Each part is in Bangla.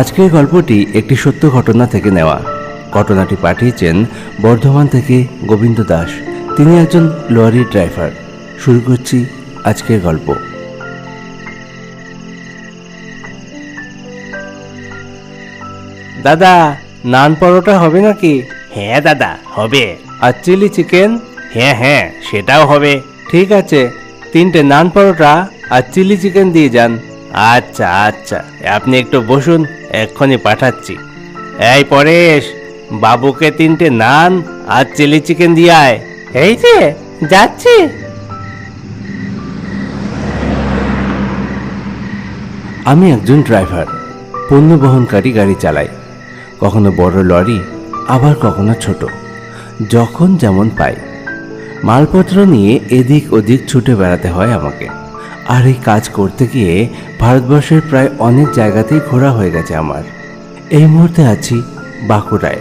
আজকের গল্পটি একটি সত্য ঘটনা থেকে নেওয়া। ঘটনাটি পাঠিয়েছেন বর্ধমান থেকে গোবিন্দ দাস। তিনি একজন লরি ড্রাইভার। শুরু করছি আজকের গল্প। দাদা, নান পরোটা হবে নাকি? হ্যাঁ দাদা, হবে। আর চিলি চিকেন? হ্যাঁ, সেটাও হবে। ঠিক আছে, 3টে নান পরোটা আর চিলি চিকেন দিয়ে যান। আচ্ছা, আপনি একটু বসুন, এক্ষুনি পাঠাচ্ছি। এই পরেশ, বাবুকে 3টে নান আর চিলি চিকেন দিয়ে আয়। এই যে যাচ্ছি। আমি একজন ড্রাইভার, পণ্য বহনকারী গাড়ি চালাই। কখনো বড় লরি, আবার কখনো ছোট, যখন যেমন পাই। মালপত্র নিয়ে এদিক ওদিক ছুটে বেড়াতে হয় আমাকে। আর এই কাজ করতে গিয়ে ভারতবর্ষের প্রায় অনেক জায়গাতেই ঘোরা হয়ে গেছে আমার। এই মুহূর্তে আছি বাঁকুড়ায়।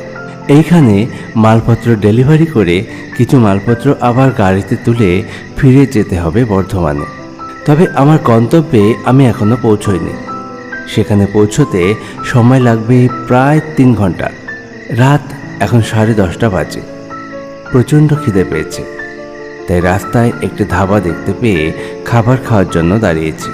এইখানে মালপত্র ডেলিভারি করে কিছু মালপত্র আবার গাড়িতে তুলে ফিরে যেতে হবে বর্ধমানে। তবে আমার গন্তব্যে আমি এখনো পৌঁছইনি। সেখানে পৌঁছতে সময় লাগবে প্রায় 3 ঘন্টা। রাত এখন 10:30 বাজে। প্রচণ্ড খিদে পেয়েছে, তাই রাস্তায় একটি ধাবা দেখতে পেয়ে খাবার খাওয়ার জন্য দাঁড়িয়েছি।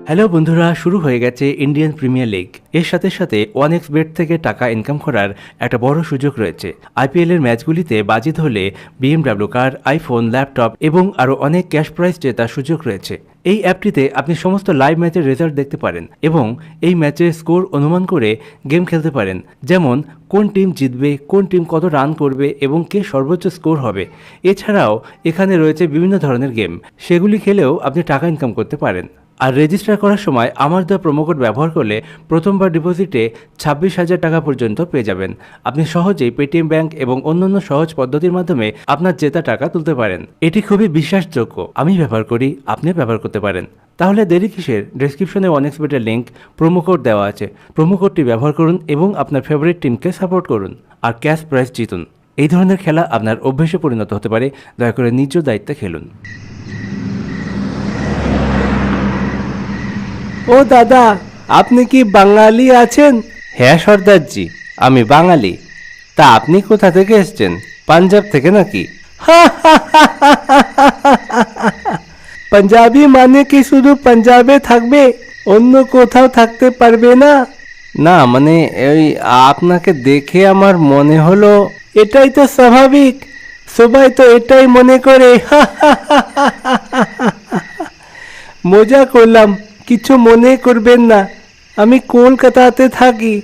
হ্যালো বন্ধুরা, শুরু হয়ে গেছে ইন্ডিয়ান প্রিমিয়ার লিগ। এর সাথে সাথে 1xBet থেকে টাকা ইনকাম করার একটা বড় সুযোগ রয়েছে। IPL এর ম্যাচগুলিতে বাজি ধরলে BMW কার, আইফোন, ল্যাপটপ এবং আরও অনেক ক্যাশ প্রাইজ জেতার সুযোগ রয়েছে। এই অ্যাপটিতে আপনি সমস্ত লাইভ ম্যাচের রেজাল্ট দেখতে পারেন এবং এই ম্যাচের স্কোর অনুমান করে গেম খেলতে পারেন। যেমন কোন টিম জিতবে, কোন টিম কত রান করবে এবং কে সর্বোচ্চ স্কোর হবে। এছাড়াও এখানে রয়েছে বিভিন্ন ধরনের গেম, সেগুলি খেলেও আপনি টাকা ইনকাম করতে পারেন। আর রেজিস্টার করার সময় আমার দেওয়া প্রোমোকোড ব্যবহার করলে প্রথমবার ডিপোজিটে 26,000 টাকা পর্যন্ত পেয়ে যাবেন। আপনি সহজেই পেটিএম ব্যাংক এবং অন্যান্য সহজ পদ্ধতির মাধ্যমে আপনার জেতা টাকা তুলতে পারেন। এটি খুবই বিশ্বাসযোগ্য। আমি ব্যবহার করি, আপনি ব্যবহার করতে পারেন। তাহলে দেরি কিসের? ডেসক্রিপশনে 1xBet-এর লিঙ্ক, প্রোমোকোড দেওয়া আছে। প্রোমোকোডটি ব্যবহার করুন এবং আপনার ফেভারিট টিমকে সাপোর্ট করুন আর ক্যাশ প্রাইজ জিতুন। এই ধরনের খেলা আপনার অভ্যেসে পরিণত হতে পারে। দয়া করে নিজ দায়িত্বে খেলুন। ও দাদা, আপনি কি বাঙালি আছেন? হ্যাঁ সর্দারজি, আমি বাঙালি। তা আপনি কোথা থেকে এসেছেন? পাঞ্জাব থেকে নাকি? পাঞ্জাবি মানে কি শুধু পাঞ্জাবে থাকবে, অন্য কোথাও থাকতে পারবে না? না মানে ওই আপনাকে দেখে আমার মনে হলো। এটাই তো স্বাভাবিক, সবাই তো এটাই মনে করে। মজা করলাম, কিছু মনে করবেন না। আমি কলকাতাতে থাকি,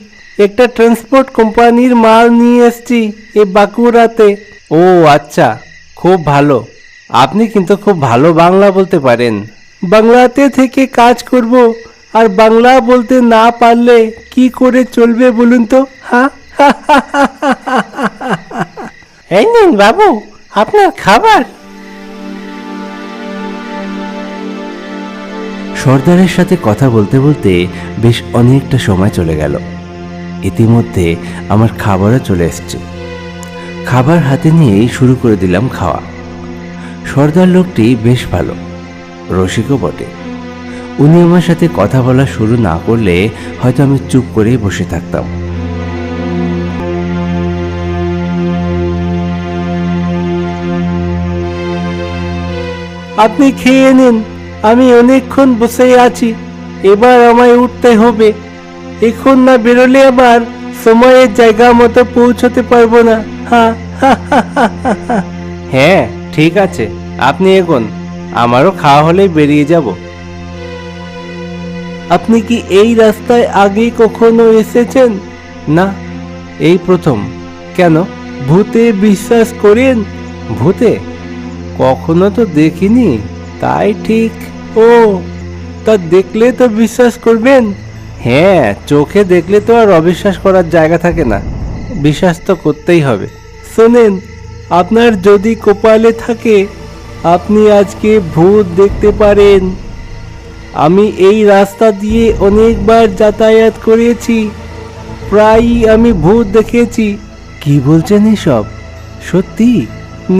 একটা ট্রান্সপোর্ট কোম্পানির মাল নিয়ে এসেছি এ বাঁকুড়াতে। ও আচ্ছা, খুব ভালো। আপনি কিন্তু খুব ভালো বাংলা বলতে পারেন। বাংলাতে থেকে কাজ করব, আর বাংলা বলতে না পারলে কি করে চলবে বলুন তো? হ্যাঁ, এই নিন বাবু আপনার খাবার। সর্দারের সাথে কথা বলতে বলতে বেশ অনেকটা সময় চলে গেল। ইতিমধ্যে আমার খাবারও চলে এসছে। খাবার হাতে নিয়েই শুরু করে দিলাম খাওয়া। সর্দার লোকটি বেশ ভালো, রসিকও বটে। উনি আমার সাথে কথা বলা শুরু না করলে হয়তো আমি চুপ করেই বসে থাকতাম। আপনি খেয়ে নিন, আমি অনেকক্ষণ বসে আছি। এবার আমায় উঠতে হবে। এখন না বেরোলে আবার সময়ের জায়গা মতো পৌঁছতে পারবো না। হ্যাঁ ঠিক আছে, আপনি এগোন, আমারও খাওয়া হলেই বেরিয়ে যাব। আপনি কি এই রাস্তায় আগে কখনো এসেছেন? না, এই প্রথম। কেন, ভূতে বিশ্বাস করেন? ভূতে কখনো তো দেখিনি, তাই ঠিক। ও, তা দেখলে তো বিশ্বাস করবেন? হ্যাঁ, চোখে দেখলে তো আর অবিশ্বাস করার জায়গা থাকে না, বিশ্বাস তো করতেই হবে। শোনেন, আপনার যদি কপালে থাকে আপনি আজকে ভূত দেখতে পারেন। আমি এই রাস্তা দিয়ে অনেকবার যাতায়াত করেছি, প্রায়ই আমি ভূত দেখেছি। কি বলছেন এসব? সত্যি?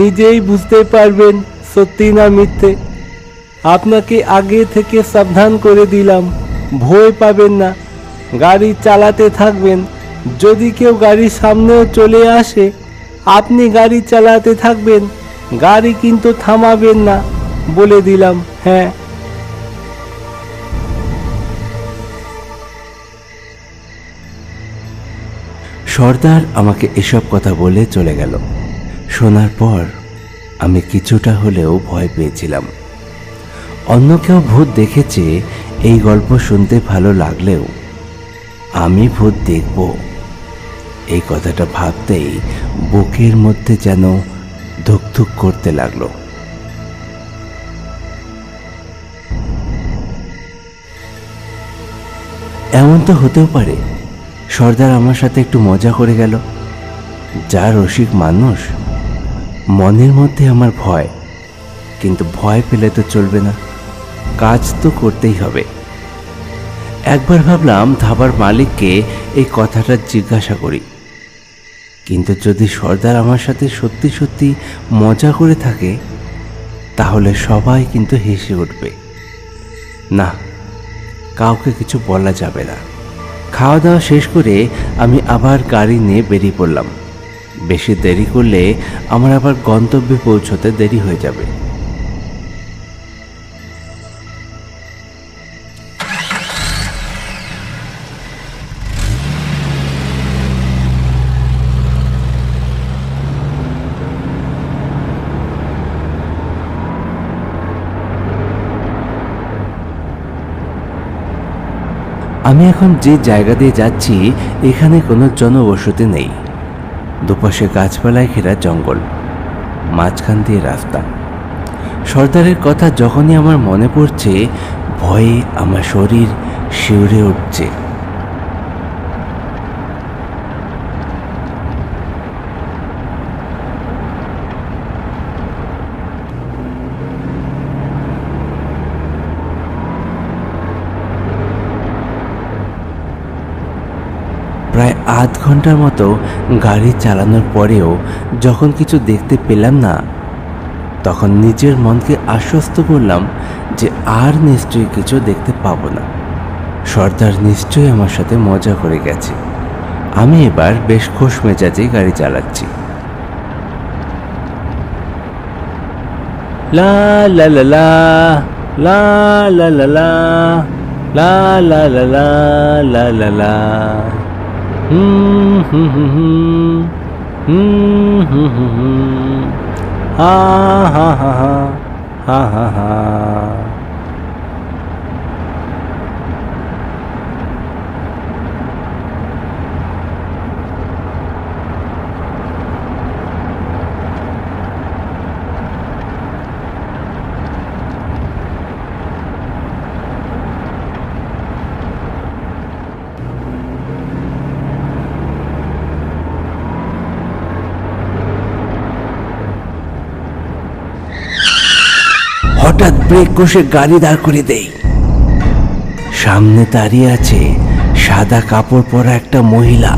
নিজেই বুঝতে পারবেন সত্যি না মিথ্যে। আপনাকে আগে থেকে সাবধান করে দিলাম, ভয় পাবেন না। গাড়ি চালাতে থাকবেন। যদি কেউ গাড়ির সামনেও চলে আসে, আপনি গাড়ি চালাতে থাকবেন, গাড়ি কিন্তু থামাবেন না, বলে দিলাম। হ্যাঁ। সর্দার আমাকে এসব কথা বলে চলে গেল। শোনার পর আমি কিছুটা হলেও ভয় পেয়েছিলাম। অন্য কেউ ভূত দেখেছে এই গল্প শুনতে ভালো লাগলেও আমি ভূত দেখব, এই কথাটা ভাবতেই বুকের মধ্যে যেন ধুকধুক করতে লাগলো। এমন তো হতেও পারে সর্দার আমার সাথে একটু মজা করে গেল। যা রসিক মানুষ, মনের মধ্যে আমার ভয়, কিন্তু ভয় পেলে তো চলবে না, কাজ তো করতেই হবে। একবার ভাবলাম ধাবার মালিককে এই কথাটা জিজ্ঞাসা করি, কিন্তু যদি সর্দার আমার সাথে সত্যি সত্যি মজা করে থাকে তাহলে সবাই কিন্তু হেসে উঠবে। না, কাউকে কিছু বলা যাবে না। খাওয়া দাওয়া শেষ করে আমি আবার গাড়ি নিয়ে বেরিয়ে পড়লাম। বেশি দেরি করলে আমার আবার গন্তব্যে পৌঁছতে দেরি হয়ে যাবে। আমি এখন যে জায়গা দিয়ে যাচ্ছি এখানে কোনো জনবসতি নেই। দুপাশে গাছপালায় ঘেরা জঙ্গল, মাঝখান দিয়ে রাস্তা। সর্দারের কথা যখনই আমার মনে পড়ছে ভয়ে আমার শরীর শিউরে উঠছে। প্রায় আধ ঘন্টার মতো গাড়ি চালানোর পরেও যখন কিছু দেখতে পেলাম না, তখন নিজের মনকে আশ্বস্ত করলাম যে আর নিশ্চয়ই কিছু দেখতে পাবো না। সর্দার নিশ্চয়ই আমার সাথে মজা করে গেছে। আমি এবার বেশ খোশ মেজাজে গাড়ি চালাচ্ছি। লা লা লা লা লা লা লা লা লা লা লা লা লা লা লা হা হা হা হা হা হা। হঠাৎ ব্রেক কষে গাড়ি দাঁড় করে দেই। সামনে দাঁড়িয়ে আছে সাদা কাপড় পরা একটা মহিলা।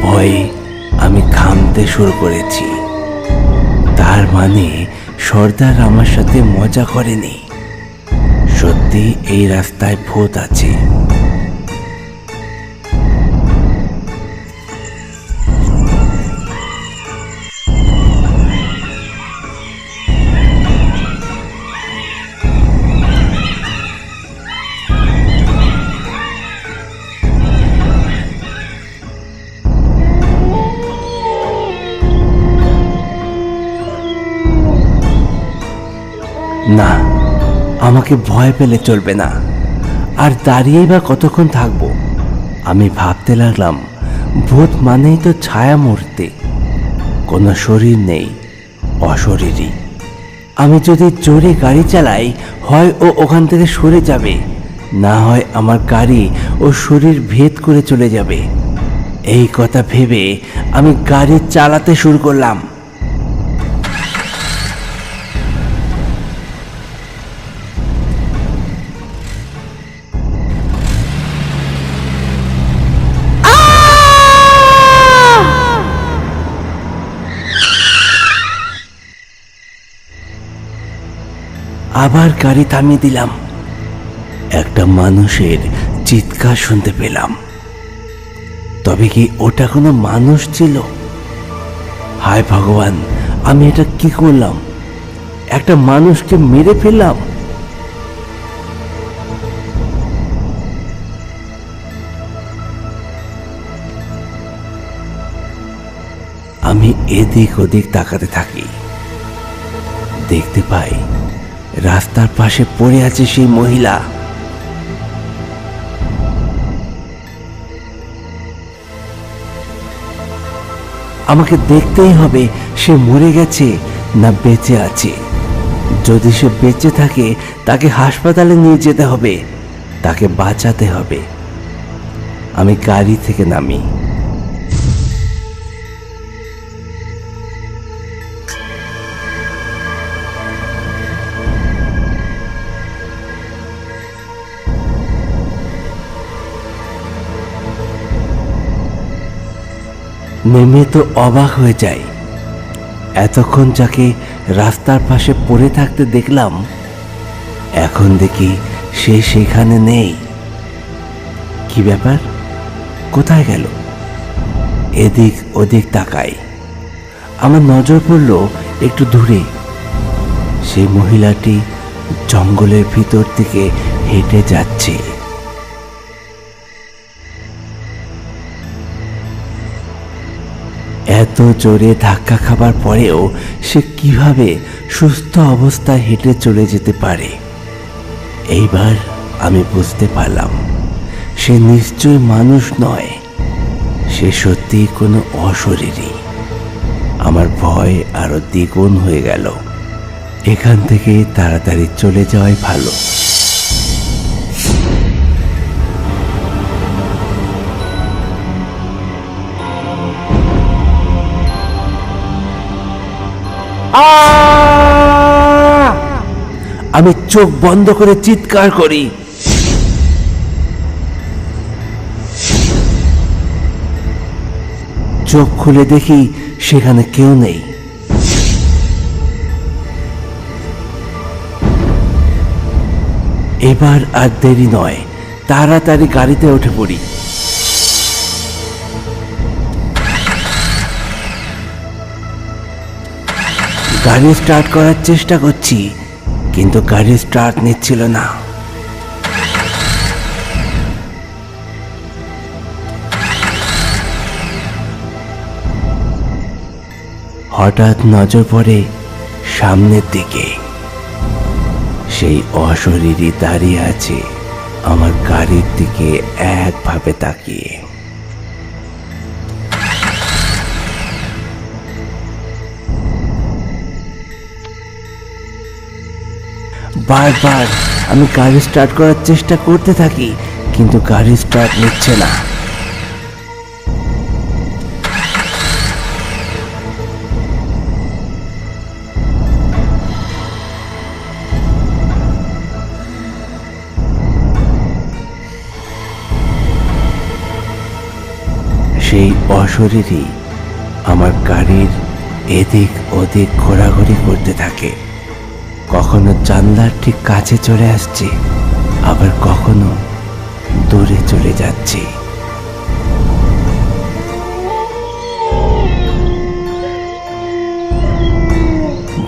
ভয়ে আমি ঘামতে শুরু করেছি। তার মানে সর্দার আমার সাথে মজা করেনি, সত্যি এই রাস্তায় ভূত আছে। না, আমাকে ভয় পেলে চলবে না। আর দাঁড়িয়েই বা কতক্ষণ থাকবো? আমি ভাবতে লাগলাম ভূত মানেই তো ছায়া মূর্তি, কোনো শরীর নেই, অশরীরী। আমি যদি জোরে গাড়ি চালাই, হয় ও ওখান থেকে সরে যাবে, না হয় আমার গাড়ি ও শরীর ভেদ করে চলে যাবে। এই কথা ভেবে আমি গাড়ি চালাতে শুরু করলাম। আবার গাড়ি থামিয়ে দিলাম। একটা মানুষের চিৎকার শুনতে পেলাম। তবে কি ওটা কোনো মানুষ ছিল? হায় ভগবান, আমি এটা কি করলাম? একটা মানুষকে মেরে ফেললাম। আমি এদিক ওদিক তাকাতে থাকি। দেখতে পাই রাস্তার পাশে পড়ে আছে সেই মহিলা। আমাকে দেখতেই হবে সে মরে গেছে না বেঁচে আছে। যদি সে বেঁচে থাকে তাকে হাসপাতালে নিয়ে যেতে হবে, তাকে বাঁচাতে হবে। আমি গাড়ি থেকে নামি। নেমে তো অবাক হয়ে যাই। এতক্ষণ যাকে রাস্তার পাশে পড়ে থাকতে দেখলাম, এখন দেখি সে সেখানে নেই। কি ব্যাপার? কোথায় গেল? এদিক ওদিক তাকাই। আমার নজর পড়ল একটু দূরে। সেই মহিলাটি জঙ্গলের ভিতর থেকে হেঁটে যাচ্ছে। এত জোরে ধাক্কা খাবার পরেও সে কিভাবে সুস্থ অবস্থায় হেঁটে চলে যেতে পারে? এইবার আমি বুঝতে পারলাম সে নিশ্চয় মানুষ নয়, সে সত্যি কোনো অশরীরী। আমার ভয় আরো দ্বিগুণ হয়ে গেল। এখান থেকে তাড়াতাড়ি চলে যাওয়াই ভালো। আমি চোখ বন্ধ করে চিৎকার করি। চোখ খুলে দেখি সেখানে কেউ নেই। এবার আর দেরি নয়, তাড়াতাড়ি গাড়িতে উঠে পড়ি। গাড়ি স্টার্ট করার চেষ্টা করছি, কিন্তু গাড়ি স্টার্ট নিচ্ছিল না। হঠাৎ নজর পড়ে সামনের দিকে। সেই অশরীরী দাঁড়িয়ে আছে আমার গাড়ির দিকে একভাবে তাকিয়ে। বারবার আমি গাড়ি স্টার্ট করার চেষ্টা করতে থাকি, কিন্তু গাড়ি স্টার্ট নিচ্ছে না। সেই অশরীরী আমার গাড়ির এদিক ওদিক ঘোরাঘুরি করতে থাকে। কখনো জানলার ঠিক কাছে চলে আসছে, আবার কখনো দূরে চলে যাচ্ছে।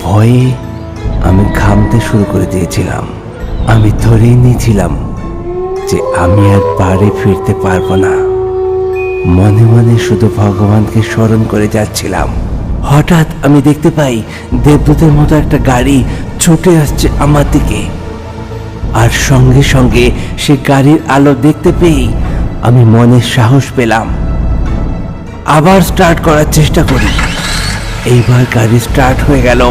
ভয়ে আমি ঘামতে শুরু করে দিয়েছিলাম। আমি ধরেই নিয়েছিলাম যে আমি আর বাড়ি ফিরতে পারবো না। মনে মনে শুধু ভগবানকে স্মরণ করে যাচ্ছিলাম। হঠাৎ আমি দেখতে পাই দেবদূতের মতো একটা গাড়ি ছুটে আসছে আমার দিকে। আর সঙ্গে সঙ্গে সে গাড়ির আলো দেখতে পেয়েই আমি মনে সাহস পেলাম। আবার স্টার্ট করার চেষ্টা করি। এইবার গাড়ি স্টার্ট হয়ে গেল।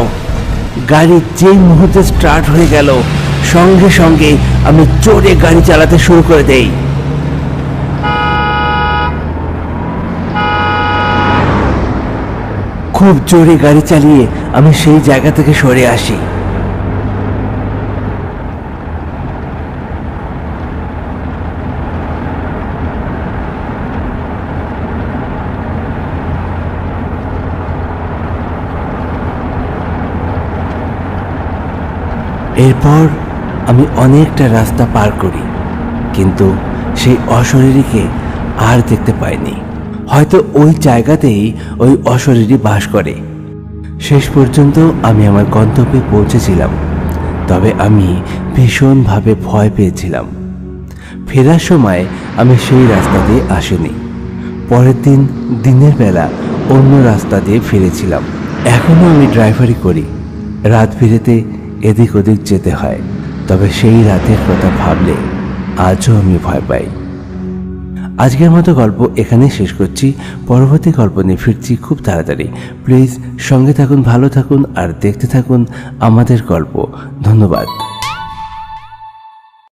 গাড়ি যেই মুহূর্তে স্টার্ট হয়ে গেল, সঙ্গে সঙ্গে আমি জোরে গাড়ি চালাতে শুরু করে দেই। খুব জোরে গাড়ি চালিয়ে আমি সেই জায়গা থেকে সরে আসি। এরপর আমি অনেকটা রাস্তা পার করি, কিন্তু সেই অশরীরীকে আর দেখতে পাইনি। হয়তো ওই জায়গাতেই ওই অশরীরী বাস করে। শেষ পর্যন্ত আমি আমার গন্তব্যে পৌঁছেছিলাম, তবে আমি ভীষণভাবে ভয় পেয়েছিলাম। ফেরার সময় আমি সেই রাস্তা দিয়ে আসিনি। পরের দিন দিনের বেলা অন্য রাস্তা দিয়ে ফিরেছিলাম। এখনও আমি ড্রাইভারি করি। রাত বিরেতে এদিক ওদিক যেতে হয়, তবে সেই রাতের কথা ভাবলে আজও আমি ভয় পাই। আজকের মতো গল্প এখানেই শেষ করছি। পরবর্তী গল্প নিয়ে ফিরছি খুব তাড়াতাড়ি। প্লিজ সঙ্গে থাকুন, ভালো থাকুন আর দেখতে থাকুন আমাদের গল্প। ধন্যবাদ।